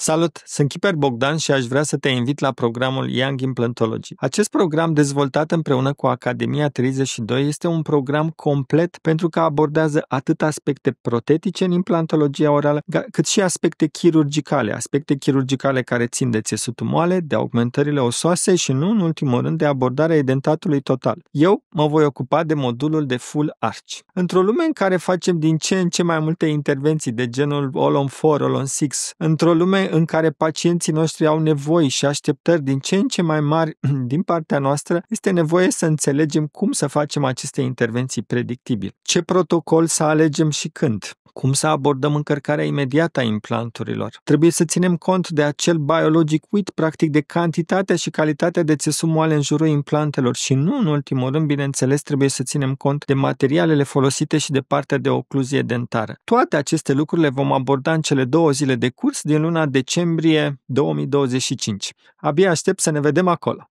Salut! Sunt Kiper Bogdan și aș vrea să te invit la programul Young Implantology. Acest program, dezvoltat împreună cu Academia 32, este un program complet pentru că abordează atât aspecte protetice în implantologia orală, cât și aspecte chirurgicale care țin de țesutul moale, de augmentările osoase și, nu în ultimul rând, de abordarea edentatului total. Eu mă voi ocupa de modulul de full arch. Într-o lume în care facem din ce în ce mai multe intervenții de genul All-on-4, All-on-6, într-o lume în care pacienții noștri au nevoi și așteptări din ce în ce mai mari din partea noastră, este nevoie să înțelegem cum să facem aceste intervenții predictibil. Ce protocol să alegem și când? Cum să abordăm încărcarea imediată a implanturilor? Trebuie să ținem cont de acel biologic weight, practic de cantitatea și calitatea de țesut moale în jurul implantelor și nu în ultimul rând, bineînțeles, trebuie să ținem cont de materialele folosite și de partea de ocluzie dentară. Toate aceste lucruri le vom aborda în cele 2 zile de curs din luna decembrie 2025. Abia aștept să ne vedem acolo!